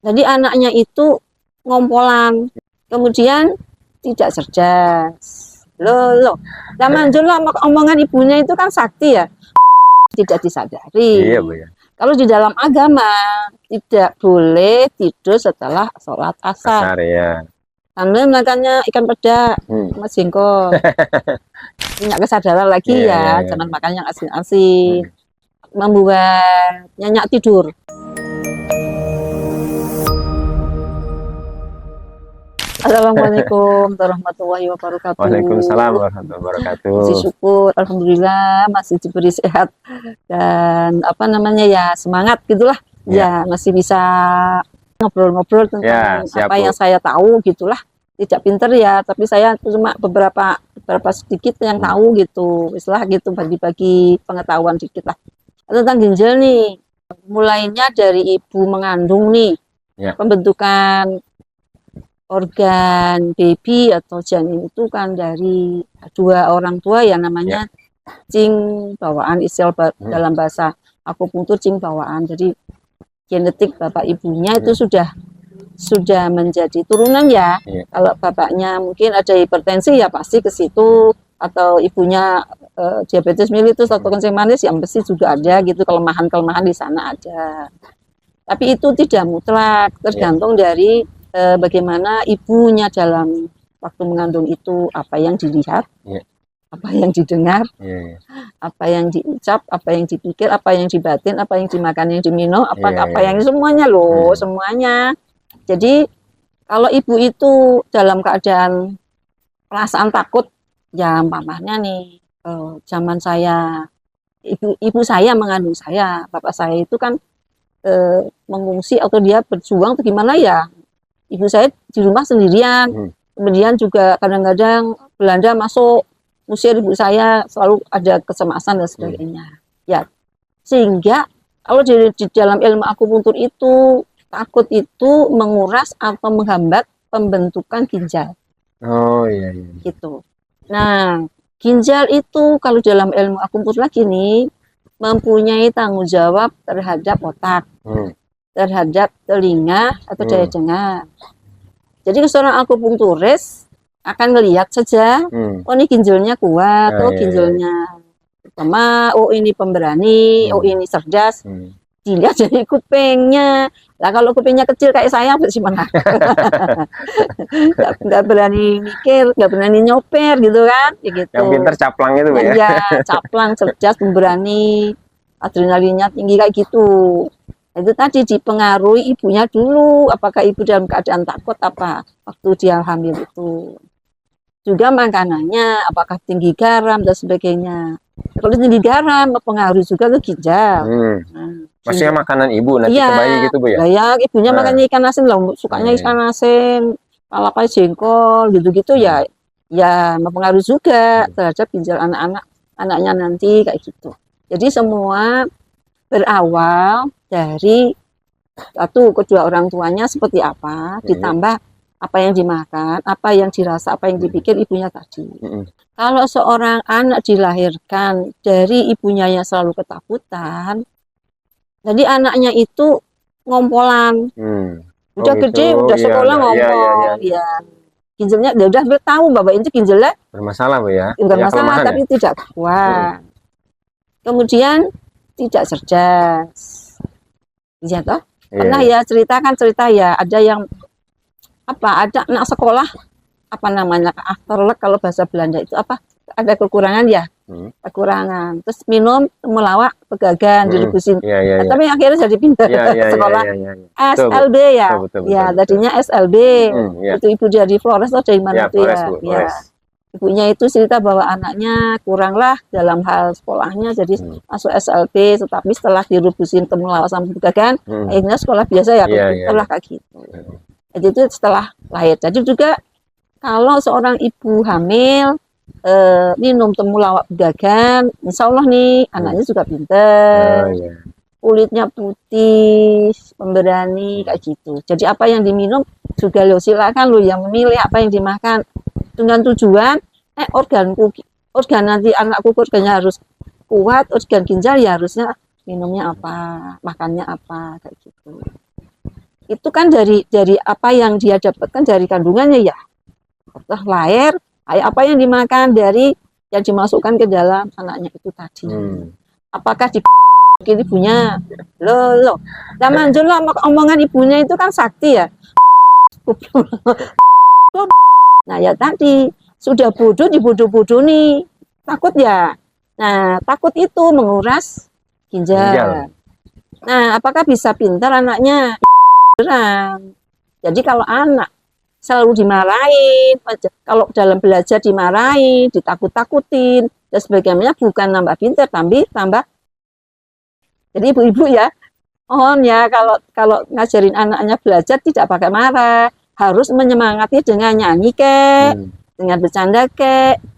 Jadi anaknya itu ngompolan, kemudian tidak cerdas. Loh, zaman dulu omongan ibunya itu kan sakti ya, tidak disadari. Iya, Bu ya. Kalau di dalam agama tidak boleh tidur setelah sholat asar. Asar ya. Sambil makannya ikan peda sama jengkol. Punya kesadaran lagi Iya. jangan makan yang asin-asin. Membuat nyenyak tidur. Assalamualaikum warahmatullahi wabarakatuh. Waalaikumsalam warahmatullahi wabarakatuh. Puji syukur, alhamdulillah masih diberi sehat dan semangat gitulah. Ya, masih bisa ngobrol-ngobrol tentang apa yang saya tahu gitulah. Tidak pinter ya, tapi saya cuma beberapa sedikit yang tahu gitu. Istilah gitu, bagi-bagi pengetahuan dikit lah. Tentang ginjal nih, mulainya dari ibu mengandung nih, pembentukan organ baby atau janin itu kan dari dua orang tua yang namanya cing bawaan, istilah dalam bahasa akupunktur cing bawaan. Jadi genetik bapak ibunya itu sudah menjadi turunan ya. Kalau bapaknya mungkin ada hipertensi ya pasti ke situ, atau ibunya diabetes mellitus atau kencing manis yang pasti juga ada gitu, kelemahan-kelemahan di sana ada. Tapi itu tidak mutlak, tergantung dari bagaimana ibunya dalam waktu mengandung itu, apa yang dilihat, apa yang didengar, apa yang diucap, apa yang dipikir, apa yang dibatin, apa yang dimakan, yang diminum, apa yang semuanya loh, semuanya. Jadi kalau ibu itu dalam keadaan perasaan takut, ya umpamanya nih, zaman saya, ibu saya mengandung saya, bapak saya itu kan mengungsi atau dia berjuang atau gimana ya, ibu saya di rumah sendirian. Kemudian juga kadang-kadang Belanda masuk musir ibu saya, selalu ada kecemasan dan sebagainya. Ya, sehingga kalau di dalam ilmu akupunktur itu, takut itu menguras atau menghambat pembentukan ginjal. Oh iya. Gitu. Nah, ginjal itu kalau dalam ilmu akupunktur lagi nih, mempunyai tanggung jawab terhadap otak, terhadap telinga atau daya dengar. Jadi seorang akupunkturis akan melihat saja, oh ini ginjalnya kuat, oh ginjalnya lemah, oh ini pemberani, oh ini cerdas. Dilihat dari kupingnya. Lah kalau kupingnya kecil kayak saya bagaimana? Nggak berani mikir, nggak berani nyoper gitu kan? Ya gitu. Yang pintar caplang itu ya? Ya, caplang, cerdas, pemberani, adrenalinnya tinggi kayak gitu. Itu tadi dipengaruhi ibunya dulu, apakah ibu dalam keadaan takut apa waktu dia hamil itu. Juga makanannya, apakah tinggi garam dan sebagainya. Kalau tinggi garam mempengaruhi juga ke ginjal. Maksudnya makanan ibu nanti ke bayi gitu Bu ya? Ya, ibunya makannya ikan asin loh, sukanya ikan asin, palapa jengkol gitu-gitu ya mempengaruhi juga terhadap ginjal anaknya nanti kayak gitu. Jadi semua berawal dari satu, kedua orang tuanya seperti apa, ditambah apa yang dimakan, apa yang dirasa, apa yang dipikir ibunya tadi. Kalau seorang anak dilahirkan dari ibunya yang selalu ketakutan, jadi anaknya itu ngompolan, udah gede, udah sekolah ngompol, ginjalnya udah tahu bahwa itu ginjalnya bermasalah Bu ya? Bermasalah tapi tidak kuat. Kemudian tidak cerdas, ya toh. Pernah ya cerita ya, ada yang ada anak sekolah achterlijk kalau bahasa Belanda itu ada kekurangan ya, kekurangan, terus minum temulawak pegagan direbusin, tapi akhirnya jadi pintar sekolah SLB ya, tadinya SLB, itu ibu dari Flores atau dari mana itu ya. Ibunya itu cerita bahwa anaknya kuranglah dalam hal sekolahnya, jadi masuk SLB, tetapi setelah direbusin temulawak sama pegagan, akhirnya sekolah biasa ya, setelah kayak gitu. Jadi itu setelah lahir. Jadi juga kalau seorang ibu hamil minum temulawak pegagan, insya Allah nih anaknya juga pintar, kulitnya putih, pemberani kayak gitu. Jadi apa yang diminum juga silakan lo yang memilih apa yang dimakan dengan tujuan organ nanti anakku organnya harus kuat, organ ginjal ya harusnya minumnya apa, makannya apa kayak gitu. itu kan dari apa yang dia dapatkan dari kandungannya ya. Setelah lahir, apa yang dimakan dari yang dimasukkan ke dalam anaknya itu tadi. Apakah di ibunya? Loh. Zaman dulu omongan ibunya itu kan sakti ya. Nah ya tadi, sudah bodoh dibodoh-bodoh nih. Takut ya. Nah, takut itu menguras ginjal. Nah, apakah bisa pintar anaknya? Jadi kalau anak selalu dimarahin, kalau dalam belajar dimarahin, ditakut-takutin, dan sebagainya, bukan nambah pintar, tapi tambah. Jadi ibu-ibu ya, mohon ya kalau ngajarin anaknya belajar tidak pakai marah, harus menyemangati dengan nyanyi dengan bercanda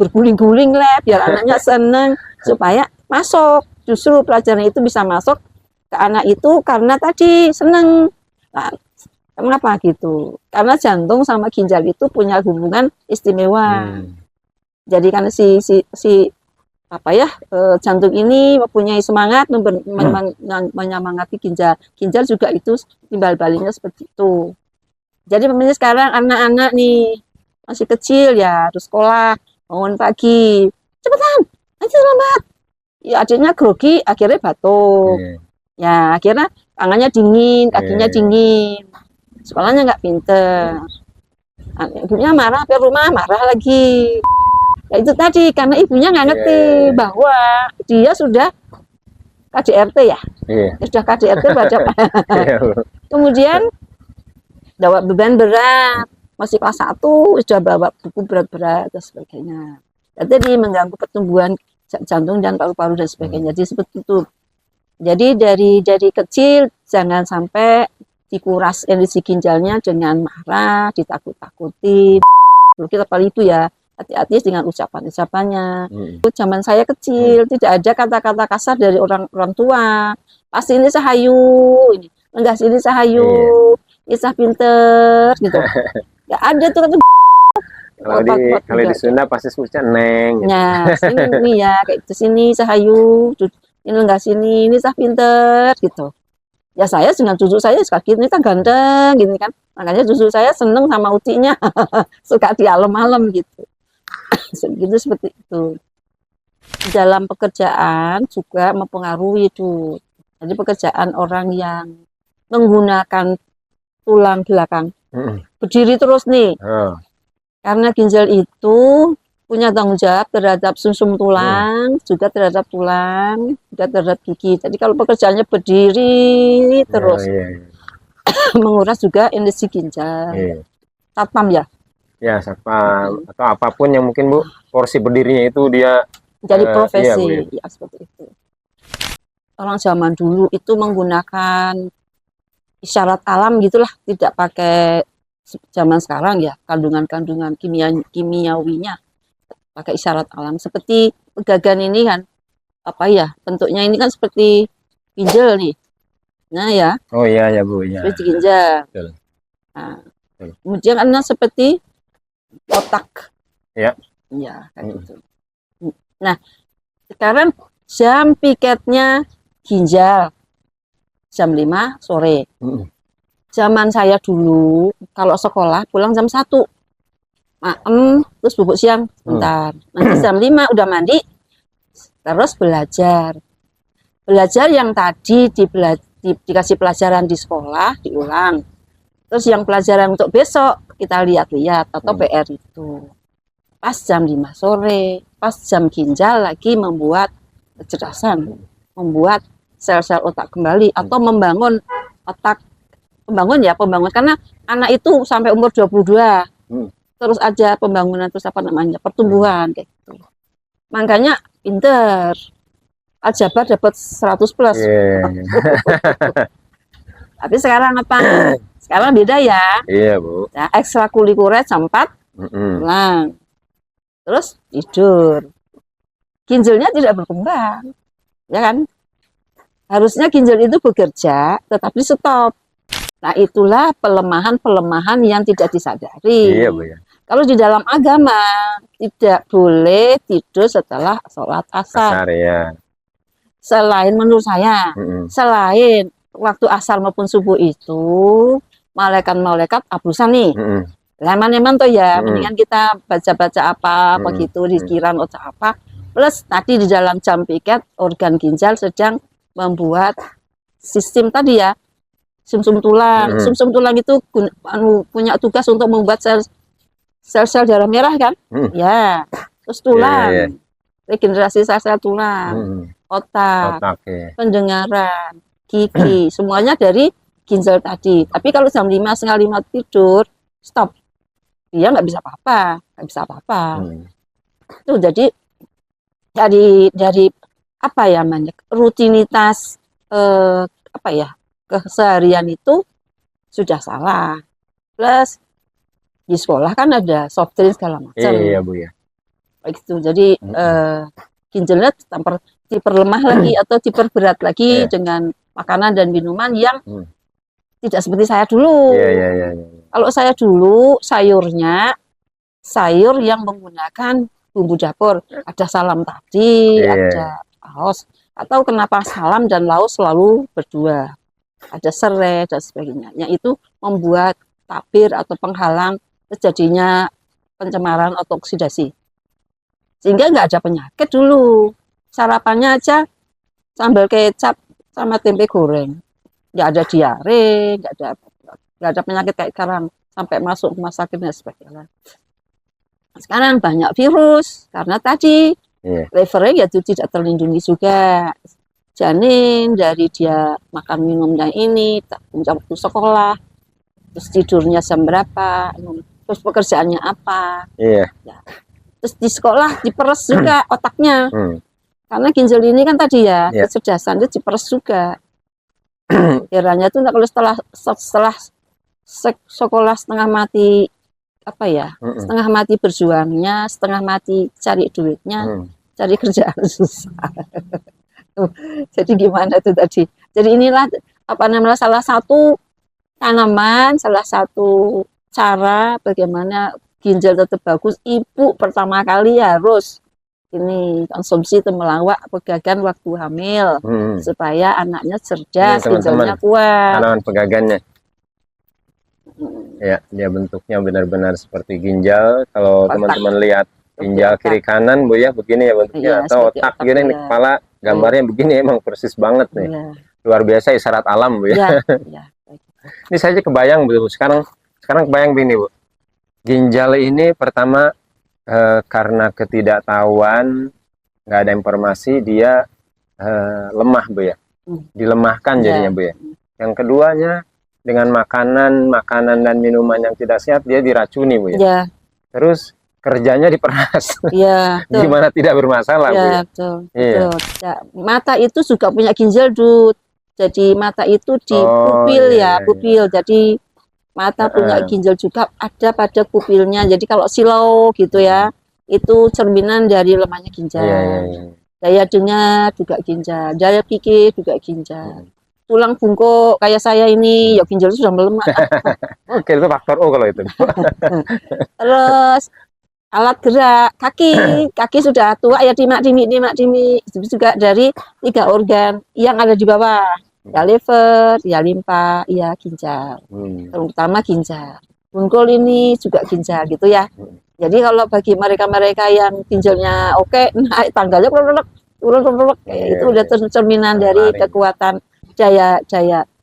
berguling-guling lah, biar anaknya seneng, supaya masuk. Justru pelajaran itu bisa masuk ke anak itu karena tadi seneng. Nah, kenapa gitu? Karena jantung sama ginjal itu punya hubungan istimewa. Jadi kan jantung ini mempunyai semangat menyemangati ginjal. Ginjal juga itu timbal baliknya seperti itu. Jadi memangnya sekarang anak-anak nih masih kecil ya, harus sekolah, bangun pagi, cepetan, nanti lambat. Ya adiknya grogi, akhirnya batuk. Ya akhirnya tangannya dingin, kakinya dingin. Sekolahnya nggak pinter. Ibunya marah, ke rumah marah lagi. Ya itu tadi, karena ibunya nggak ngerti bahwa dia sudah KDRT ya. Sudah KDRT baca. Kemudian bawa beban berat, masih kelas 1 sudah bawa buku berat-berat dan sebagainya. Jadi mengganggu pertumbuhan jantung dan paru-paru dan sebagainya. Jadi seperti itu. Jadi dari kecil jangan sampai dikuras energi ginjalnya dengan marah, ditakut-takuti. Kita paling itu ya, hati-hati dengan ucapan-ucapannya. Zaman saya kecil tidak ada kata-kata kasar dari orang tua. Pasti ini sahayu, ini enggak sini sahayu, Isah pinter gitu. Gak ada tuh kata kalau di Sunda pasti sebutnya neng. Ya, sini ya, kayak itu sini sahayu, ini enggak sini, ini sah pinter gitu. Ya saya dengan cucu saya sekali ini kan ganteng gini kan. Makanya cucu saya seneng sama ucinya. Suka di malam gitu. Gitu seperti itu. Dalam pekerjaan juga mempengaruhi itu. Jadi pekerjaan orang yang menggunakan tulang belakang, berdiri terus nih, karena ginjal itu punya tanggung jawab terhadap sumsum tulang, juga terhadap tulang, juga terhadap gigi. Jadi kalau pekerjaannya berdiri terus, menguras juga energi ginjal. Satpam ya? Ya, satpam atau apapun yang mungkin Bu, porsi berdirinya itu dia jadi profesi, ya seperti itu. Orang zaman dulu itu menggunakan isyarat alam gitulah, tidak pakai zaman sekarang ya, kandungan-kandungan kimiawinya, pakai isyarat alam. Seperti pegagan ini kan, apa ya, bentuknya ini kan seperti ginjal nih. Nah ya. Oh iya ya Bu, ya. Seperti ginjal. Nah, kemudian karena seperti otak. Ya. Ya, kayak gitu. Nah, sekarang jam piketnya ginjal jam 5 sore. Zaman saya dulu kalau sekolah pulang jam 1. Maem, terus bubuk siang bentar. Nanti jam 5 udah mandi, terus belajar. Belajar yang tadi dikasih pelajaran di sekolah diulang. Terus yang pelajaran untuk besok kita lihat-lihat atau PR itu. Pas jam 5 sore, pas jam ginjal lagi membuat kecerdasan, membuat sel-sel otak kembali atau membangun otak, pembangun karena anak itu sampai umur 22 terus aja pembangunan, terus apa namanya, pertumbuhan kayak gitu. Makanya pinter, aljabar dapat 100 plus. Tapi sekarang apa? Sekarang beda ya. Iya Bu. Nah, ekstrakurikuler jam 4 pulang, terus tidur, ginjalnya tidak berkembang, ya kan? Harusnya ginjal itu bekerja, tetapi stop. Nah, itulah pelemahan-pelemahan yang tidak disadari. Iya, Bu, ya. Kalau di dalam agama, tidak boleh tidur setelah sholat asar. Ya. Selain menurut saya, selain waktu asar maupun subuh itu, malaikat abusan nih. Mm-mm. Leman-leman tuh ya, Mm-mm. mendingan kita baca-baca apa begitu dikira otak apa. Plus tadi di dalam jam piket organ ginjal sedang membuat sistem tadi ya, sumsum tulang. Sumsum tulang itu punya tugas untuk membuat sel-sel darah merah kan? Ya. Terus tulang, regenerasi sel-sel tulang, otak, pendengaran, gigi, semuanya dari ginjal tadi. Tapi kalau jam 5, setengah 5 tidur, stop. Dia nggak bisa apa-apa, Itu jadi dari apa ya namanya, rutinitas apa ya, keseharian itu sudah salah. Plus di sekolah kan ada soft drink segala macam. Iya, Bu ya. Gitu. Jadi ginjalnya diperlemah lagi atau diperberat lagi dengan makanan dan minuman yang tidak seperti saya dulu. Kalau saya dulu sayurnya sayur yang menggunakan bumbu dapur, ada salam tadi, ada laos, atau kenapa salam dan laos selalu berdua, ada serai dan sebagainya. Yang itu membuat tabir atau penghalang terjadinya pencemaran atau oksidasi. Sehingga nggak ada penyakit dulu. Sarapannya aja sambal kecap sama tempe goreng. Nggak ada diare, nggak ada penyakit kayak sekarang sampai masuk rumah sakit dan sebagainya. Sekarang banyak virus karena tadi levernya ya tidak terlindungi juga. Janin dari dia makan minumnya ini, waktu sekolah, terus tidurnya jam berapa, terus pekerjaannya apa. Ya. Terus di sekolah diperes juga otaknya. Karena ginjal ini kan tadi ya, kecerdasan itu diperes juga. Kiranya tuh kalau setelah sekolah setengah mati apa ya, setengah mati berjuangnya, setengah mati cari duitnya, cari kerjaan susah. Jadi gimana tuh tadi? Jadi inilah apa namanya salah satu tanaman, salah satu cara bagaimana ginjal tetap bagus. Ibu pertama kali harus ini konsumsi temulawak pegagan waktu hamil supaya anaknya cerdas, ginjalnya kuat. Tanaman pegagannya. Ya, dia bentuknya benar-benar seperti ginjal. Kalau teman-teman lihat ginjal kiri kanan, Bu ya, begini ya bentuknya, atau otak gini nih, kepala gambarnya begini, emang persis banget nih. Luar biasa isyarat alam, Bu ya. Ini saja kebayang, Bu. Sekarang kebayang begini, Bu. Ginjal ini pertama karena ketidaktahuan, nggak ada informasi, dia lemah, Bu ya. Dilemahkan jadinya, Bu ya. Yang keduanya dengan makanan dan minuman yang tidak sehat, dia diracuni, Bu ya. Terus kerjanya diperas. Gimana tidak bermasalah, Bu ya. Betul. Ya, mata itu juga punya ginjal, Dut. Jadi mata itu di pupil pupil. Jadi mata punya ginjal juga ada pada pupilnya. Jadi kalau silau gitu ya, itu cerminan dari lemahnya ginjal. Daya dengar juga ginjal, daya pikir juga ginjal. Tulang bungkuk kayak saya ini, ya ginjal sudah melemah. Oke, itu faktor O kalau itu. Terus alat gerak kaki sudah tua ya, dimak-dimik. Itu juga dari 3 organ yang ada di bawah. Ya liver, ya limpa, ya ginjal. Terutama ginjal. Bungkul ini juga ginjal gitu ya. Jadi kalau bagi mereka-mereka yang ginjalnya oke, naik tangganya turun kayak itu udah cerminan dari kekuatan daya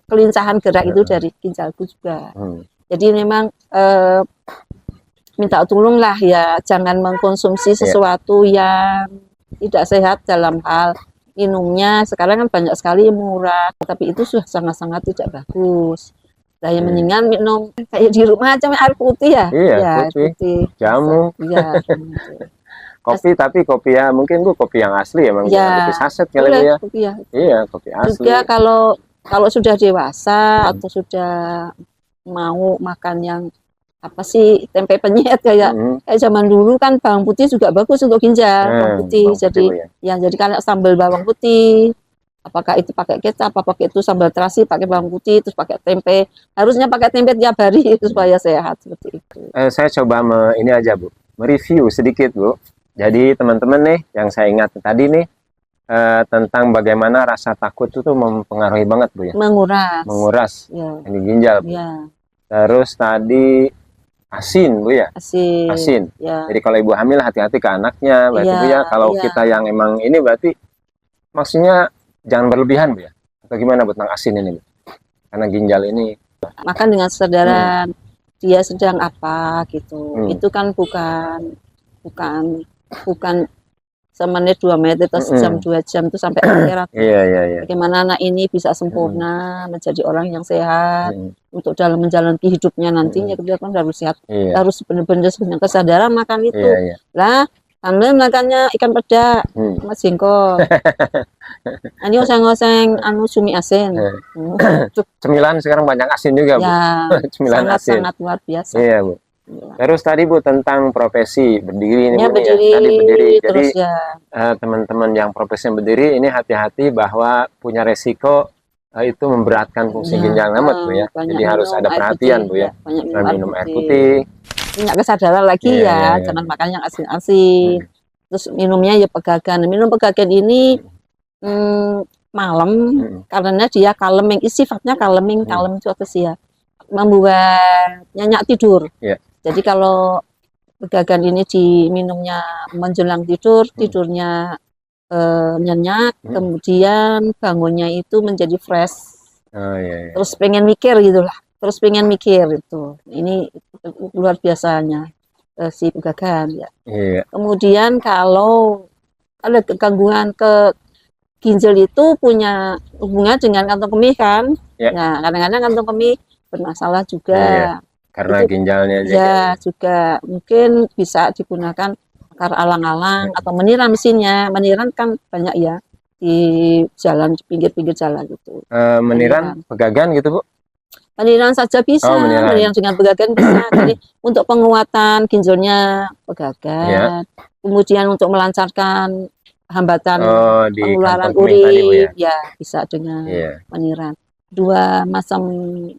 kelincahan gerak itu dari ginjalku juga. Jadi memang minta tolong lah ya, jangan mengkonsumsi sesuatu yang tidak sehat dalam hal minumnya. Sekarang kan banyak sekali murah, tapi itu sudah sangat-sangat tidak bagus. Saya mendingan minum kayak di rumah aja air putih ya. Iya, putih. Jamu. Iya. Kopi, tapi kopi ya mungkin Bu kopi yang asli emang kopi saset kali ya. Kopi ya. Iya, kopi asli. Juga kalau sudah dewasa atau sudah mau makan yang apa sih, tempe penyet kayak zaman dulu kan bawang putih juga bagus untuk ginjal, bawang putih. Jadi jadi kalau sambal bawang putih, apakah itu pakai kecap, apa pakai itu sambal terasi pakai bawang putih, terus pakai tempe, harusnya pakai tempe tiap hari supaya sehat seperti itu. Saya coba ini aja Bu, mereview sedikit Bu. Jadi teman-teman nih yang saya ingat tadi nih tentang bagaimana rasa takut itu mempengaruhi banget Bu ya. Menguras di ginjal Bu. Terus tadi asin Bu ya. Asin. Asin. Ya. Jadi kalau ibu hamil hati-hati ke anaknya, berarti Iya, Bu ya. Kalau iya. kita yang emang ini berarti maksudnya jangan berlebihan Bu ya. Atau gimana Bu tentang asin ini Bu? Karena ginjal ini Makan dengan kesadaran dia sedang apa gitu. Itu kan bukan semenit 2 menit atau sejam 2 jam itu sampai akhirat. Iya. Bagaimana anak ini bisa sempurna menjadi orang yang sehat untuk dalam menjalani hidupnya nantinya dia kan harus sehat, harus benar-benar kesadaran makan itu. Lah, hamil makannya ikan peda sama jengkol. Ini oseng-oseng anu cumi asin. Cemilan sekarang banyak asin juga Bu. Ya, Cemilan asin. sangat luar biasa. Iya Bu. Terus tadi Bu tentang profesi berdiri ini Ya, Bu ya. Tadi berdiri. Terus Jadi ya. Teman-teman yang profesinya berdiri ini hati-hati bahwa punya resiko itu memberatkan fungsi ginjal amat Bu ya. Jadi harus ada perhatian Bu ya. Banyak minum air putih. Punya kesadaran lagi jangan makan yang asin-asin. Terus minumnya ya pegagan. Minum pegagan ini malam karena dia calming, sifatnya calming itu apa sih ya? Membuat nyenyak tidur. Jadi kalau pegagan ini diminumnya menjelang tidur, tidurnya nyenyak, kemudian bangunnya itu menjadi fresh. Terus pengen mikir gitulah, itu. Ini luar biasanya si pegagan ya. Kemudian kalau ada gangguan ke ginjal itu punya hubungan dengan kantong kemih kan? Nah, kadang-kadang kantong kemih bermasalah juga. Karena itu, ginjalnya juga mungkin bisa digunakan akar alang-alang atau meniran mesinnya. Meniran kan banyak ya di jalan, di pinggir-pinggir jalan gitu. Meniran pegagan gitu Bu? Meniran saja bisa, meniran dengan pegagan bisa. Jadi untuk penguatan ginjalnya pegagan, kemudian untuk melancarkan hambatan pengeluaran urin ya bisa dengan meniran. Dua macam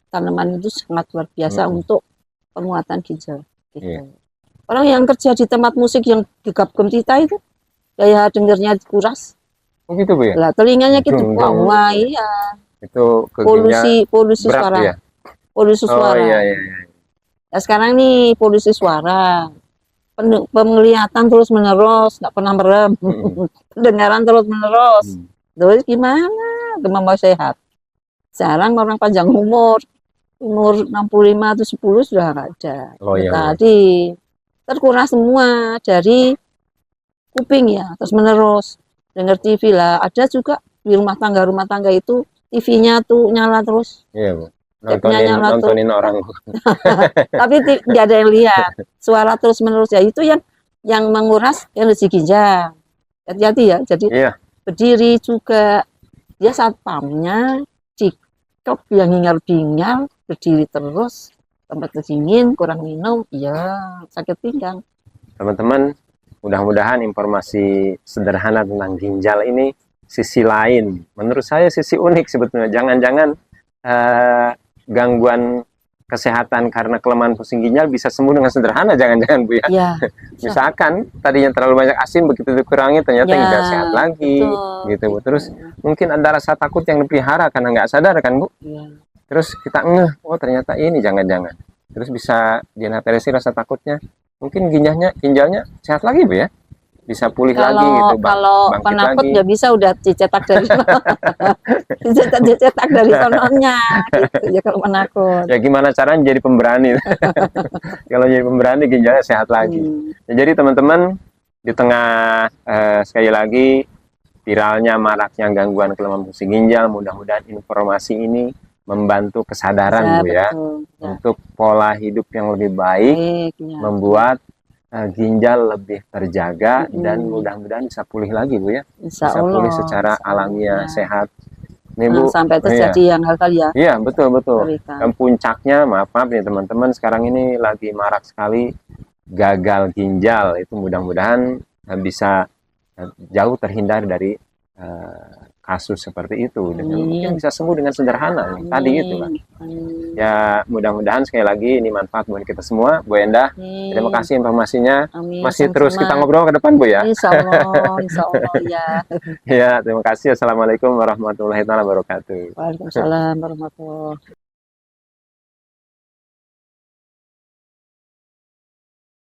tanaman itu sangat luar biasa untuk penguatan ginjal gitu. Orang yang kerja di tempat musik yang gegap gempita itu daya dengarnya kuras. Oh gitu Bu ya? Lah telinganya gitu. Wah iya. Itu polusi suara. Ya? Polusi suara. Iya. Nah, sekarang nih polusi suara. Penglihatan terus menerus, nggak pernah merem. Pendengaran terus menerus. Terus gimana? Mau sehat. Sekarang orang panjang umur 65 atau 10 sudah nggak ada. Tadi terkuras semua dari kuping ya, terus menerus dengar TV lah. Ada juga di rumah tangga itu TV-nya tuh nyala terus. Iya Bu. Nontonin orang. Tapi nggak ada yang lihat. Suara terus menerus ya itu yang menguras energi ginjal. Hati-hati ya. Jadi berdiri juga dia satpamnya cicok yang hingar-bingar berdiri terus tempat dingin kurang minum ya sakit pinggang. Teman-teman, mudah-mudahan informasi sederhana tentang ginjal ini sisi lain menurut saya sisi unik sebetulnya. Jangan-jangan gangguan kesehatan karena kelemahan fungsi ginjal bisa sembuh dengan sederhana, jangan-jangan Bu ya. Misalkan tadinya terlalu banyak asin, begitu dikurangi ternyata nggak sehat lagi gitu Bu. Terus mungkin ada rasa takut yang dipelihara karena nggak sadar kan Bu. Terus kita ngeh, oh ternyata ini jangan-jangan. Terus bisa diatasi rasa takutnya, mungkin ginjalnya sehat lagi Bu ya. Bisa pulih lagi gitu, kalau penakut nggak bisa udah dicetak dari dicetak dari sononya gitu ya kalau penakut. Ya gimana caranya jadi pemberani? Kalau jadi pemberani ginjalnya sehat lagi. Ya, jadi teman-teman di tengah sekali lagi viralnya maraknya gangguan kelemahan fungsi ginjal, mudah-mudahan informasi ini membantu kesadaran Bu ya, untuk pola hidup yang lebih baik, membuat ginjal lebih terjaga dan mudah-mudahan bisa pulih lagi Bu ya. Bisa pulih secara alamiah, sehat. Nih Bu, sampai terjadi yang hal-hal ya. Iya, betul. Dan puncaknya, maaf nih teman-teman, sekarang ini lagi marak sekali gagal ginjal. Itu mudah-mudahan bisa jauh terhindar dari kasus seperti itu, dengan mungkin bisa sembuh dengan sederhana tadi itu kan. Ya mudah-mudahan sekali lagi ini manfaat buat kita semua Bu Endah. Terima kasih informasinya. Masih terus kita ngobrol ke depan Bu ya. Insya Allah ya. Ya terima kasih. Assalamualaikum warahmatullahi wabarakatuh. Waalaikumsalam warahmatullahi wabarakatuh.